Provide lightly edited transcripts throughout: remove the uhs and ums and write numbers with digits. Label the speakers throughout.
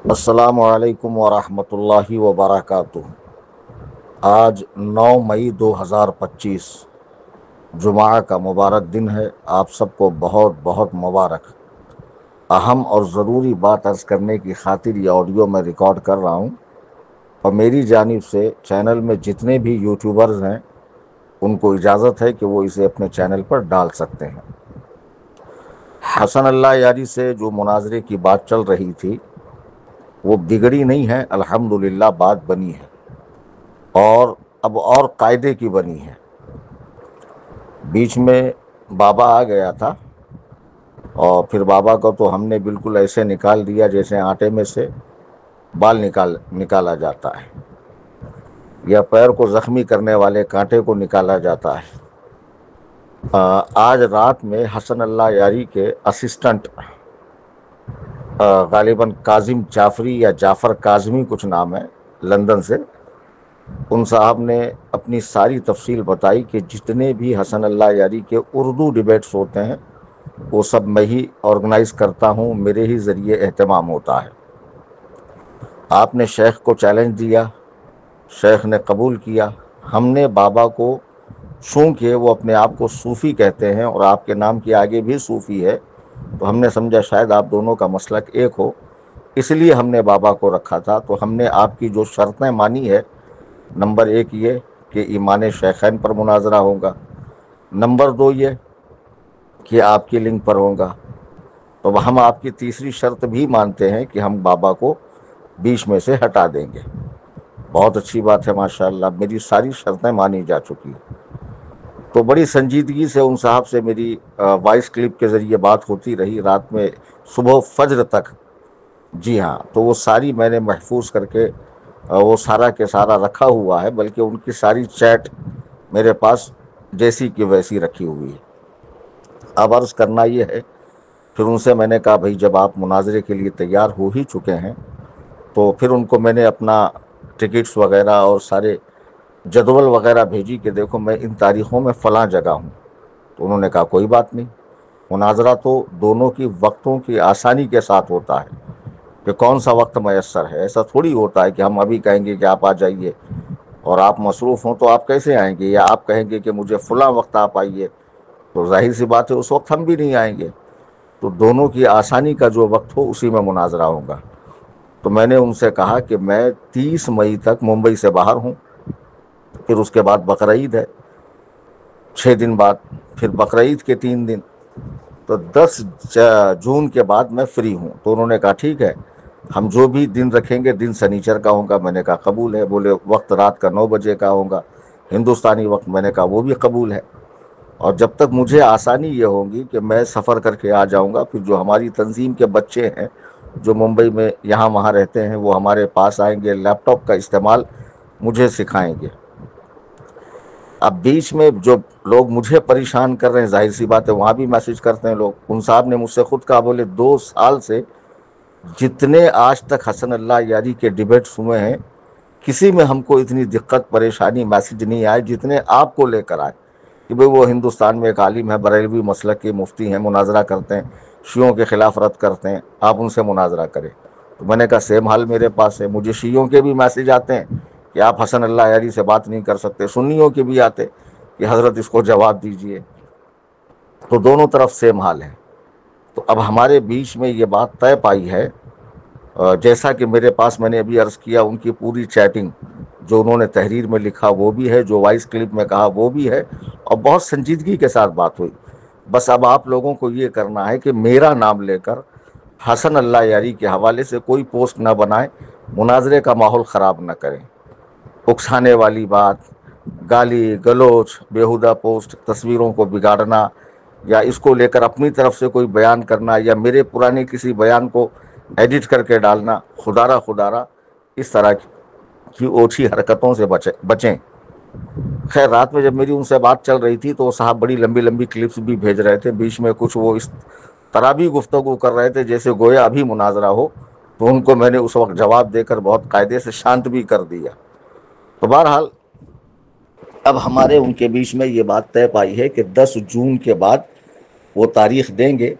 Speaker 1: السلام علیکم ورحمۃ اللہ وبرکاتہ۔ آج 9 مئی 2025 جمعہ کا مبارک دن ہے۔ آپ سب کو بہت بہت مبارک۔ اہم اور ضروری بات عرض کرنے کی خاطر یہ آڈیو میں ریکارڈ کر رہا ہوں، اور میری جانب سے چینل میں جتنے بھی یوٹیوبرز ہیں ان کو اجازت ہے کہ وہ اسے اپنے چینل پر ڈال سکتے ہیں۔ حسن اللہ یاری سے جو مناظرے کی بات چل رہی تھی وہ بگڑی نہیں ہے، الحمدللہ بات بنی ہے، اور اب اور قاعدے کی بنی ہے۔ بیچ میں بابا آ گیا تھا، اور پھر بابا کو تو ہم نے بالکل ایسے نکال دیا جیسے آٹے میں سے بال نکالا جاتا ہے، یا پیر کو زخمی کرنے والے کانٹے کو نکالا جاتا ہے۔ آج رات میں حسن اللہ یاری کے اسسٹنٹ، غالباً کاظم جعفری یا جعفر کاظمی کچھ نام ہے، لندن سے، ان صاحب نے اپنی ساری تفصیل بتائی کہ جتنے بھی حسن اللہ یاری کے اردو ڈیبیٹس ہوتے ہیں وہ سب میں ہی آرگنائز کرتا ہوں، میرے ہی ذریعے اہتمام ہوتا ہے۔ آپ نے شیخ کو چیلنج دیا، شیخ نے قبول کیا۔ ہم نے بابا کو، چونکہ وہ اپنے آپ کو صوفی کہتے ہیں اور آپ کے نام کے آگے بھی صوفی ہے، تو ہم نے سمجھا شاید آپ دونوں کا مسلک ایک ہو، اس لیے ہم نے بابا کو رکھا تھا۔ تو ہم نے آپ کی جو شرطیں مانی ہے، نمبر 1 یہ کہ ایمان شیخین پر مناظرہ ہوگا، نمبر 2 یہ کہ آپ کی لنک پر ہوگا، تو ہم آپ کی تیسری شرط بھی مانتے ہیں کہ ہم بابا کو بیچ میں سے ہٹا دیں گے۔ بہت اچھی بات ہے، ماشاءاللہ میری ساری شرطیں مانی جا چکی ہیں۔ تو بڑی سنجیدگی سے ان صاحب سے میری وائس کلپ کے ذریعے بات ہوتی رہی رات میں صبح فجر تک۔ جی ہاں، تو وہ ساری میں نے محفوظ کر کے وہ سارا کے سارا رکھا ہوا ہے، بلکہ ان کی ساری چیٹ میرے پاس جیسی کی ویسی رکھی ہوئی ہے۔ اب عرض کرنا یہ ہے، پھر ان سے میں نے کہا بھائی جب آپ مناظرے کے لیے تیار ہو ہی چکے ہیں، تو پھر ان کو میں نے اپنا ٹکٹس وغیرہ اور سارے جدول وغیرہ بھیجی کہ دیکھو میں ان تاریخوں میں فلاں جگہ ہوں۔ تو انہوں نے کہا کوئی بات نہیں، مناظرہ تو دونوں کی وقتوں کی آسانی کے ساتھ ہوتا ہے کہ کون سا وقت میسر ہے۔ ایسا تھوڑی ہوتا ہے کہ ہم ابھی کہیں گے کہ آپ آ جائیے اور آپ مصروف ہوں تو آپ کیسے آئیں گے، یا آپ کہیں گے کہ مجھے فلاں وقت آپ آئیے، تو ظاہر سی بات ہے اس وقت ہم بھی نہیں آئیں گے۔ تو دونوں کی آسانی کا جو وقت ہو اسی میں مناظرہ ہوگا۔ تو میں نے ان سے کہا کہ میں 30 مئی تک ممبئی سے باہر ہوں، پھر اس کے بعد بقرعید ہے 6 دن بعد، پھر بقرعید کے 3 دن، تو 10 جون کے بعد میں فری ہوں۔ تو انہوں نے کہا ٹھیک ہے، ہم جو بھی دن رکھیں گے دن سنیچر کا ہوگا۔ میں نے کہا قبول ہے۔ بولے وقت رات کا 9 بجے کا ہوگا ہندوستانی وقت۔ میں نے کہا وہ بھی قبول ہے، اور جب تک مجھے آسانی یہ ہوگی کہ میں سفر کر کے آ جاؤں گا، پھر جو ہماری تنظیم کے بچے ہیں جو ممبئی میں یہاں وہاں رہتے ہیں وہ ہمارے پاس آئیں گے، لیپ ٹاپ کا استعمال مجھے سکھائیں گے۔ اب بیچ میں جو لوگ مجھے پریشان کر رہے ہیں، ظاہر سی بات ہے وہاں بھی میسج کرتے ہیں لوگ۔ ان صاحب نے مجھ سے خود کہا، بولے 2 سال سے جتنے آج تک حسن اللہ یاری کے ڈیبیٹس ہوئے ہیں کسی میں ہم کو اتنی دقت پریشانی میسج نہیں آئے جتنے آپ کو لے کر آئے، کہ بھئی وہ ہندوستان میں ایک عالم ہے، بریلوی مسلک کے مفتی ہیں، مناظرہ کرتے ہیں، شیعوں کے خلاف رد کرتے ہیں، آپ ان سے مناظرہ کریں۔ تو میں نے کہا سیم حال میرے پاس ہے، مجھے شیعوں کے بھی میسج آتے ہیں کہ آپ حسن اللہ یاری سے بات نہیں کر سکتے، سنیوں کے بھی آتے کہ حضرت اس کو جواب دیجئے۔ تو دونوں طرف سیم حال ہے۔ تو اب ہمارے بیچ میں یہ بات طے پائی ہے، جیسا کہ میرے پاس میں نے ابھی عرض کیا ان کی پوری چیٹنگ جو انہوں نے تحریر میں لکھا وہ بھی ہے، جو وائس کلپ میں کہا وہ بھی ہے، اور بہت سنجیدگی کے ساتھ بات ہوئی۔ بس اب آپ لوگوں کو یہ کرنا ہے کہ میرا نام لے کر حسن اللہ یاری کے حوالے سے کوئی پوسٹ نہ بنائیں، مناظرے کا ماحول خراب نہ کریں، اکسانے والی بات، گالی گلوچ، بیہودہ پوسٹ، تصویروں کو بگاڑنا، یا اس کو لے کر اپنی طرف سے کوئی بیان کرنا، یا میرے پرانے کسی بیان کو ایڈٹ کر کے ڈالنا، خدارہ اس طرح کی اوچھی حرکتوں سے بچیں۔ خیر رات میں جب میری ان سے بات چل رہی تھی تو وہ صاحب بڑی لمبی لمبی کلپس بھی بھیج رہے تھے، بیچ میں کچھ وہ اس طرح بھی گفتگو کر رہے تھے جیسے گویا ابھی مناظرہ ہو، تو ان کو میں نے اس وقت جواب دے کر بہت قاعدے سے شانت بھی کر دیا۔ تو بہرحال اب ہمارے ان کے بیچ میں یہ بات طے پائی ہے کہ 10 جون کے بعد وہ تاریخ دیں گے۔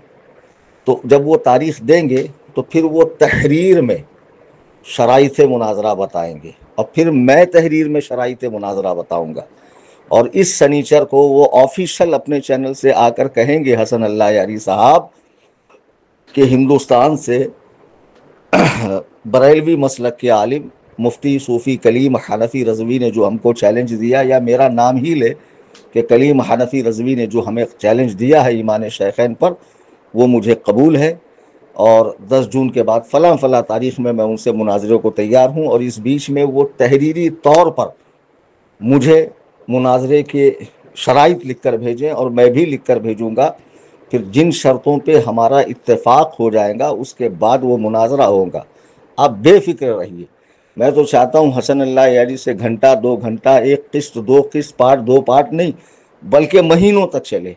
Speaker 1: تو جب وہ تاریخ دیں گے تو پھر وہ تحریر میں شرائط مناظرہ بتائیں گے، اور پھر میں تحریر میں شرائط مناظرہ بتاؤں گا، اور اس سنیچر کو وہ آفیشل اپنے چینل سے آ کر کہیں گے حسن اللہ یاری صاحب کہ ہندوستان سے بریلوی مسلک کے عالم مفتی صوفی کلیم حنفی رضوی نے جو ہم کو چیلنج دیا، یا میرا نام ہی لے کہ کلیم حنفی رضوی نے جو ہمیں چیلنج دیا ہے ایمان شیخین پر، وہ مجھے قبول ہے، اور 10 جون کے بعد فلاں فلاں تاریخ میں ان سے مناظرے کو تیار ہوں، اور اس بیچ میں وہ تحریری طور پر مجھے مناظرے کے شرائط لکھ کر بھیجیں، اور میں بھی لکھ کر بھیجوں گا، پھر جن شرطوں پہ ہمارا اتفاق ہو جائے گا اس کے بعد وہ مناظرہ ہوگا۔ آپ بے فکر رہیے، میں تو چاہتا ہوں حسن اللہ یاری سے گھنٹہ 2 گھنٹہ، ایک قسط 2 قسط، پارٹ 2 پارٹ نہیں، بلکہ مہینوں تک چلے،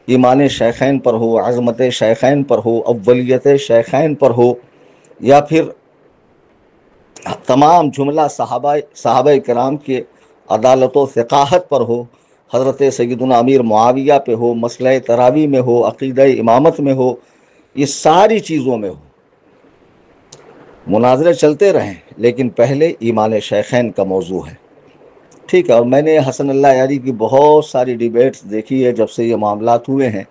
Speaker 1: ایمان شیخین پر ہو، عظمت شیخین پر ہو، اولیت شیخین پر ہو، یا پھر تمام جملہ صحابہ کرام کے عدالت و ثقاہت پر ہو، حضرت سیدنا امیر معاویہ پہ ہو، مسئلہ تراوی میں ہو، عقیدہ امامت میں ہو، یہ ساری چیزوں میں ہو، مناظرے چلتے رہیں، لیکن پہلے ایمان شیخین کا موضوع ہے، ٹھیک ہے۔ اور میں نے حسن اللہ یاری کی بہت ساری ڈیبیٹس دیکھی ہے جب سے یہ معاملات ہوئے ہیں،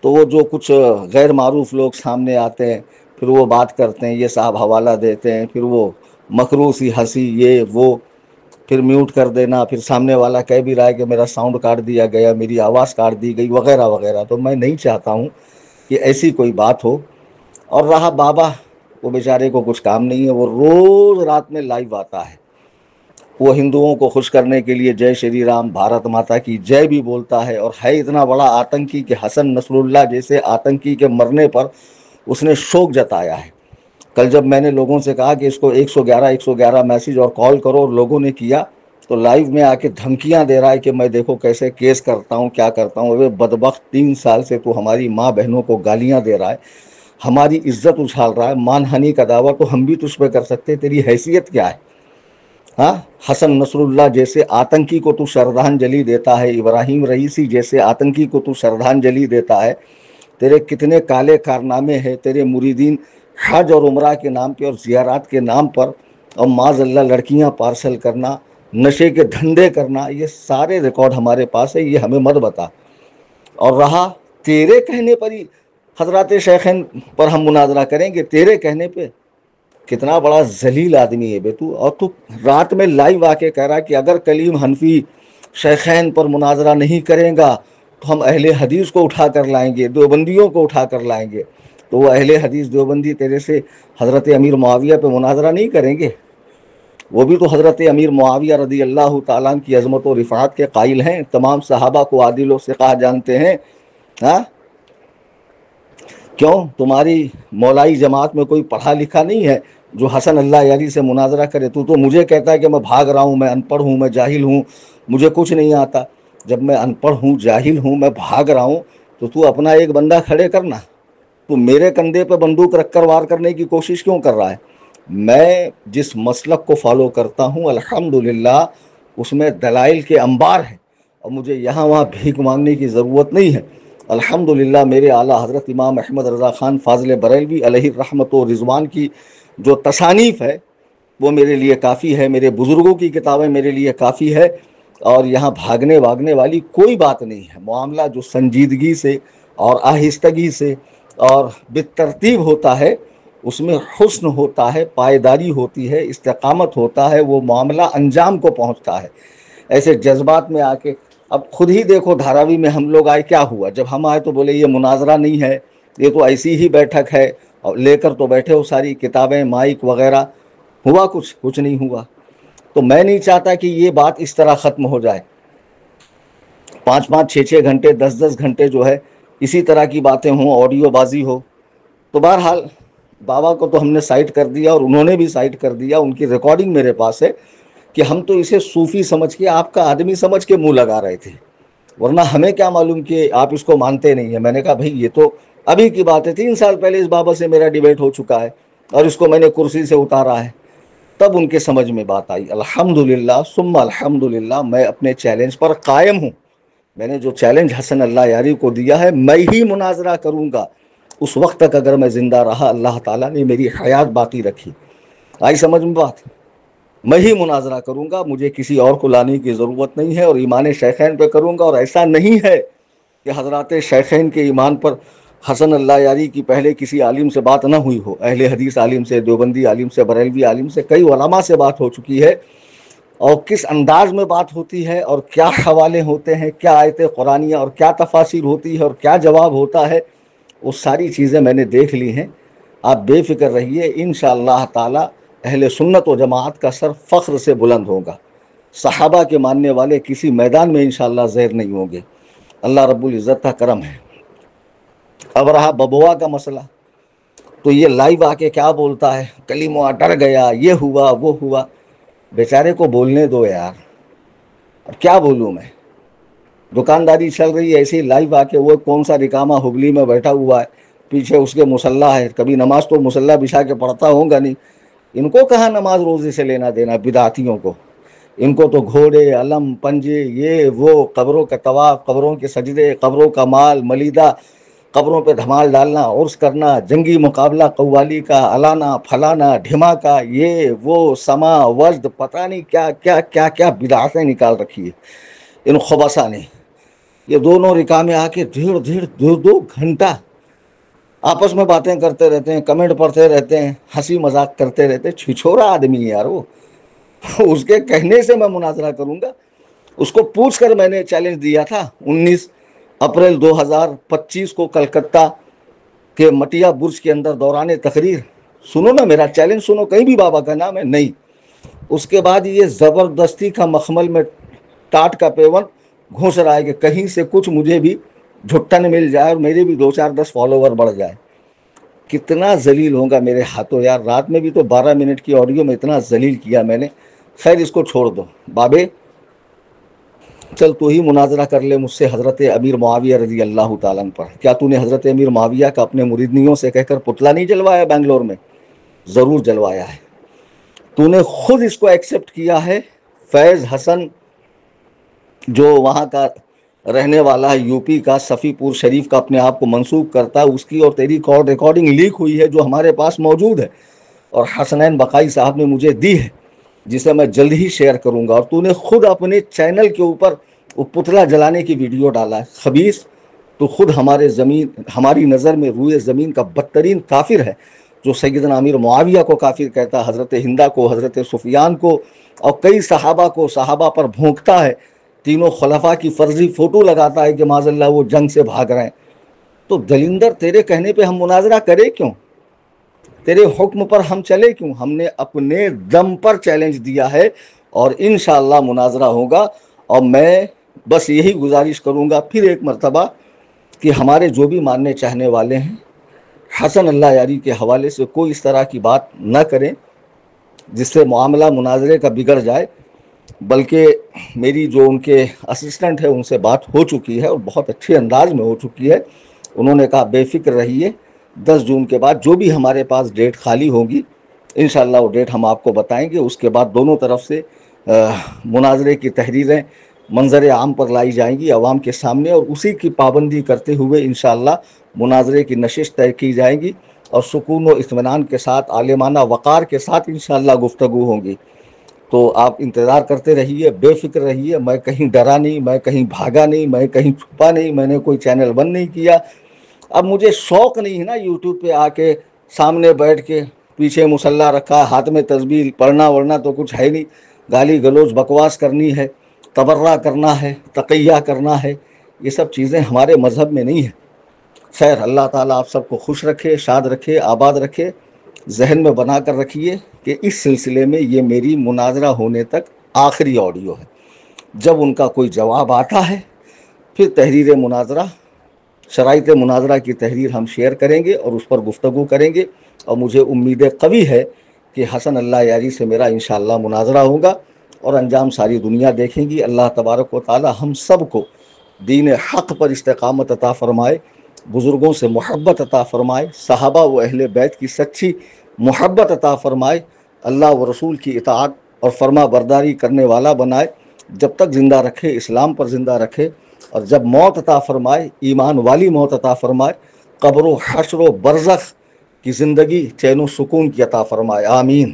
Speaker 1: تو وہ جو کچھ غیر معروف لوگ سامنے آتے ہیں، پھر وہ بات کرتے ہیں، یہ صاحب حوالہ دیتے ہیں، پھر وہ مکرو سی ہنسی، یہ وہ، پھر میوٹ کر دینا، پھر سامنے والا کہہ بھی رہا ہے کہ میرا ساؤنڈ کاٹ دیا گیا، میری آواز کاٹ دی گئی، وغیرہ وغیرہ۔ تو میں نہیں چاہتا ہوں کہ ایسی کوئی بات ہو۔ اور رہا بابا، وہ بیچارے کو کچھ کام نہیں ہے، وہ روز رات میں لائیو آتا ہے، وہ ہندوؤں کو خوش کرنے کے لیے جے شری رام، بھارت ماتا کی جے بھی بولتا ہے، اور ہے اتنا بڑا آتنکی کہ حسن نصر اللہ جیسے آتنکی کے مرنے پر اس نے شوق جتایا ہے۔ کل جب میں نے لوگوں سے کہا کہ اس کو 111 میسج اور کال کرو، اور لوگوں نے کیا، تو لائیو میں آ کے دھمکیاں دے رہا ہے کہ میں دیکھو کیسے کیس کرتا ہوں، کیا کرتا ہوں۔ وہ بدبخت 3 سال سے تو ہماری ماں بہنوں کو گالیاں دے رہا ہے، ہماری عزت اچھال رہا ہے، مان ہنی کا دعویٰ تو ہم بھی تجھ پہ کر سکتے، تیری حیثیت کیا ہے؟ ہاں، حسن نصر اللہ جیسے آتنکی کو تو شردھانجلی دیتا ہے، ابراہیم رئیسی جیسے آتنکی کو تو شردھانجلی دیتا ہے، تیرے کتنے کالے کارنامے ہیں، تیرے مریدین حج اور عمرہ کے نام پہ اور زیارات کے نام پر، اور معاذ اللہ لڑکیاں پارسل کرنا، نشے کے دھندے کرنا، یہ سارے ریکارڈ ہمارے پاس ہے، یہ ہمیں مت بتا۔ اور رہا تیرے کہنے پر ہی حضرات شیخین پر ہم مناظرہ کریں گے، تیرے کہنے پہ، کتنا بڑا ذلیل آدمی ہے بے تو۔ اور تو رات میں لائیو آ کے کہہ رہا کہ اگر کلیم حنفی شیخین پر مناظرہ نہیں کرے گا تو ہم اہل حدیث کو اٹھا کر لائیں گے، دیوبندیوں کو اٹھا کر لائیں گے۔ تو وہ اہل حدیث دیوبندی تیرے سے حضرت امیر معاویہ پہ مناظرہ نہیں کریں گے؟ وہ بھی تو حضرت امیر معاویہ رضی اللہ تعالیٰ عنہ کی عظمت و رفعت کے قائل ہیں، تمام صحابہ کو عادل و ثقہ جانتے ہیں۔ ہاں، کیوں تمہاری مولائی جماعت میں کوئی پڑھا لکھا نہیں ہے جو حسن اللہ یاری سے مناظرہ کرے؟ تو مجھے کہتا ہے کہ میں بھاگ رہا ہوں، میں ان پڑھ ہوں، میں جاہل ہوں، مجھے کچھ نہیں آتا۔ جب میں ان پڑھ ہوں، جاہل ہوں، میں بھاگ رہا ہوں، تو اپنا ایک بندہ کھڑے کرنا، تو میرے کندھے پہ بندوق رکھ کر وار کرنے کی کوشش کیوں کر رہا ہے؟ میں جس مسلک کو فالو کرتا ہوں الحمدللہ اس میں دلائل کے انبار ہیں، اور مجھے یہاں وہاں بھیک مانگنے کی ضرورت نہیں ہے۔ الحمدللہ میرے اعلیٰ حضرت امام احمد رضا خان فاضل بریلوی علیہ الرحمت و رضوان کی جو تصانیف ہے وہ میرے لیے کافی ہے، میرے بزرگوں کی کتابیں میرے لیے کافی ہے، اور یہاں بھاگنے واگنے والی کوئی بات نہیں ہے۔ معاملہ جو سنجیدگی سے اور آہستگی سے اور بالترتیب ہوتا ہے، اس میں حسن ہوتا ہے، پائیداری ہوتی ہے، استقامت ہوتا ہے، وہ معاملہ انجام کو پہنچتا ہے۔ ایسے جذبات میں آ کے، اب خود ہی دیکھو دھاراوی میں ہم لوگ آئے، کیا ہوا جب ہم آئے تو بولے یہ مناظرہ نہیں ہے، یہ تو ایسی ہی بیٹھک ہے، اور لے کر تو بیٹھے ہو ساری کتابیں، مائک وغیرہ، ہوا کچھ نہیں ہوا۔ تو میں نہیں چاہتا کہ یہ بات اس طرح ختم ہو جائے، 5 6 گھنٹے 10 گھنٹے جو ہے اسی طرح کی باتیں ہوں، آڈیو بازی ہو۔ تو بہرحال بابا کو تو ہم نے سائٹ کر دیا، اور انہوں نے بھی سائٹ کر دیا، ان کی ریکارڈنگ میرے پاس ہے کہ ہم تو اسے صوفی سمجھ کے، آپ کا آدمی سمجھ کے منہ لگا رہے تھے، ورنہ ہمیں کیا معلوم کہ آپ اس کو مانتے نہیں ہیں۔ میں نے کہا بھائی یہ تو ابھی کی بات ہے، 3 سال پہلے اس بابا سے میرا ڈیبیٹ ہو چکا ہے، اور اس کو میں نے کرسی سے اتارا ہے۔ تب ان کے سمجھ میں بات آئی۔ الحمدللہ ثم الحمدللہ میں اپنے چیلنج پر قائم ہوں۔ میں نے جو چیلنج حسن اللہ یاری کو دیا ہے، میں ہی مناظرہ کروں گا اس وقت تک، اگر میں زندہ رہا، اللہ تعالیٰ نے میری حیات باقی رکھی۔ آئی سمجھ میں بات؟ میں ہی مناظرہ کروں گا، مجھے کسی اور کو لانے کی ضرورت نہیں ہے، اور ایمان شیخین پہ کروں گا. اور ایسا نہیں ہے کہ حضرات شیخین کے ایمان پر حسن اللہ یاری کی پہلے کسی عالم سے بات نہ ہوئی ہو. اہل حدیث عالم سے، دیوبندی عالم سے، بریلوی عالم سے، کئی علماء سے بات ہو چکی ہے. اور کس انداز میں بات ہوتی ہے، اور کیا حوالے ہوتے ہیں، کیا آیت قرآنیہ اور کیا تفاسیر ہوتی ہے، اور کیا جواب ہوتا ہے، وہ ساری چیزیں میں نے دیکھ لی ہیں. آپ بے فکر رہیے، انشاءاللہ تعالی اہل سنت و جماعت کا سر فخر سے بلند ہوگا. صحابہ کے ماننے والے کسی میدان میں انشاءاللہ زیر نہیں ہوں گے. اللہ رب العزت کا کرم ہے. اب رہا ببوا کا مسئلہ، تو یہ لائیو آ کے کیا بولتا ہے، کلیمہ ڈر گیا، یہ ہوا وہ ہوا. بیچارے کو بولنے دو یار، اب کیا بولوں میں؟ دکانداری چل رہی ہے ایسے ہی لائیو آ کے. وہ کون سا رکامہ ہبلی میں بیٹھا ہوا ہے، پیچھے اس کے مصلح ہے، کبھی نماز تو مصلح بچھا کے پڑھتا ہوگا نہیں. ان کو کہاں نماز روزے سے لینا دینا، بدعتیوں کو؟ ان کو تو گھوڑے، علم، پنجے، یہ وہ، قبروں کا طواف، قبروں کے سجدے، قبروں کا مال ملیدہ، قبروں پہ دھمال ڈالنا، عرس کرنا، جنگی مقابلہ قوالی کا، الانا پھلانا ڈھماکا، یہ وہ، سما وجد، پتہ نہیں کیا کیا کیا کیا بدعتیں نکال رکھی ہے ان خبثہ نے. یہ دونوں رکامے آ کے ڈیڑھ ڈیڑھ دو دو گھنٹہ آپس میں باتیں کرتے رہتے ہیں، کمنٹ پڑھتے رہتے ہیں، ہنسی مذاق کرتے رہتے ہیں. چھچھورا آدمی ہے یار وہ. اس کے کہنے سے میں مناظرہ کروں گا؟ اس کو پوچھ کر میں نے چیلنج دیا تھا 19 اپریل 2025 کو کلکتہ کے مٹیا برج کے اندر دوران تقریر. سنو نا میرا چیلنج، سنو، کہیں بھی بابا کا نام ہے نہیں. اس کے بعد یہ زبردستی کا مخمل میں ٹاٹ کا پیون گھوس رہا ہے کہ کہیں سے کچھ مجھے بھی جھٹن مل جائے اور میرے بھی 2-4-10 فالوور بڑھ جائے. کتنا ذلیل ہوگا میرے ہاتھوں یار. رات میں بھی تو 12 منٹ کی آڈیو میں اتنا ذلیل کیا میں نے. خیر اس کو چھوڑ دو بابے، چل تو ہی مناظرہ کر لے مجھ سے حضرت امیر معاویہ رضی اللہ تعالیٰ پر. کیا تو نے حضرت امیر معاویہ کا اپنے مریدنیوں سے کہہ کر پتلا نہیں جلوایا بنگلور میں؟ ضرور جلوایا ہے. تو نے خود اس کو ایکسپٹ کیا ہے. فیض حسن جو وہاں کا رہنے والا ہے، یو پی کا، صفی پور شریف کا اپنے آپ کو منسوب کرتا ہے، اس کی اور تیری کال ریکارڈنگ لیک ہوئی ہے جو ہمارے پاس موجود ہے، اور حسنین بقائی صاحب نے مجھے دی ہے، جسے میں جلد ہی شیئر کروں گا. اور تو نے خود اپنے چینل کے اوپر وہ پتلا جلانے کی ویڈیو ڈالا ہے. خبیث، تو خود ہماری نظر میں روئے زمین کا بدترین کافر ہے، جو سیدنا امیر معاویہ کو کافر کہتا ہے، حضرت ہندہ کو، حضرت سفیان کو، اور کئی صحابہ کو، صحابہ پر بھونکتا ہے، تینوں خلفاء کی فرضی فوٹو لگاتا ہے کہ معاذ اللہ وہ جنگ سے بھاگ رہے ہیں. تو دلندر، تیرے کہنے پہ ہم مناظرہ کرے کیوں؟ تیرے حکم پر ہم چلے کیوں؟ ہم نے اپنے دم پر چیلنج دیا ہے، اور انشاءاللہ مناظرہ ہوگا. اور میں بس یہی گزارش کروں گا پھر ایک مرتبہ کہ ہمارے جو بھی ماننے چاہنے والے ہیں، حسن اللہ یاری کے حوالے سے کوئی اس طرح کی بات نہ کریں جس سے معاملہ مناظرے کا بگڑ جائے. بلکہ میری جو ان کے اسسٹنٹ ہے ان سے بات ہو چکی ہے، اور بہت اچھے انداز میں ہو چکی ہے. انہوں نے کہا بے فکر رہیے، 10 جون کے بعد جو بھی ہمارے پاس ڈیٹ خالی ہوگی انشاءاللہ وہ ڈیٹ ہم آپ کو بتائیں گے. اس کے بعد دونوں طرف سے مناظرے کی تحریریں منظر عام پر لائی جائیں گی عوام کے سامنے، اور اسی کی پابندی کرتے ہوئے انشاءاللہ مناظرے کی نشست طے کی جائیں گی، اور سکون و اطمینان کے ساتھ، عالمانہ وقار کے ساتھ انشاءاللہ گفتگو ہوں گی. تو آپ انتظار کرتے رہیے، بے فکر رہیے. میں کہیں ڈرا نہیں، میں کہیں بھاگا نہیں، میں کہیں چھپا نہیں، میں نے کوئی چینل بند نہیں کیا. اب مجھے شوق نہیں ہے نا یوٹیوب پہ آ کے سامنے بیٹھ کے، پیچھے مصلح رکھا، ہاتھ میں تسبیح، پڑھنا ورنا تو کچھ ہے نہیں، گالی گلوچ بکواس کرنی ہے، تبرہ کرنا ہے، تقیہ کرنا ہے. یہ سب چیزیں ہمارے مذہب میں نہیں ہیں. خیر، اللہ تعالیٰ آپ سب کو خوش رکھے، شاد رکھے، آباد رکھے. ذہن میں بنا کر رکھیے کہ اس سلسلے میں یہ میری مناظرہ ہونے تک آخری آڈیو ہے. جب ان کا کوئی جواب آتا ہے پھر تحریر مناظرہ، شرائط مناظرہ کی تحریر ہم شیئر کریں گے اور اس پر گفتگو کریں گے. اور مجھے امید قوی ہے کہ حسن اللہ یاری سے میرا انشاءاللہ مناظرہ ہوگا، اور انجام ساری دنیا دیکھیں گی. اللہ تبارک و تعالی ہم سب کو دین حق پر استقامت عطا فرمائے، بزرگوں سے محبت عطا فرمائے، صحابہ و اہل بیت کی سچی محبت عطا فرمائے، اللہ و رسول کی اطاعت اور فرما برداری کرنے والا بنائے. جب تک زندہ رکھے اسلام پر زندہ رکھے، اور جب موت عطا فرمائے ایمان والی موت عطا فرمائے، قبر و حشر و برزخ کی زندگی چین و سکون کی عطا فرمائے. آمین.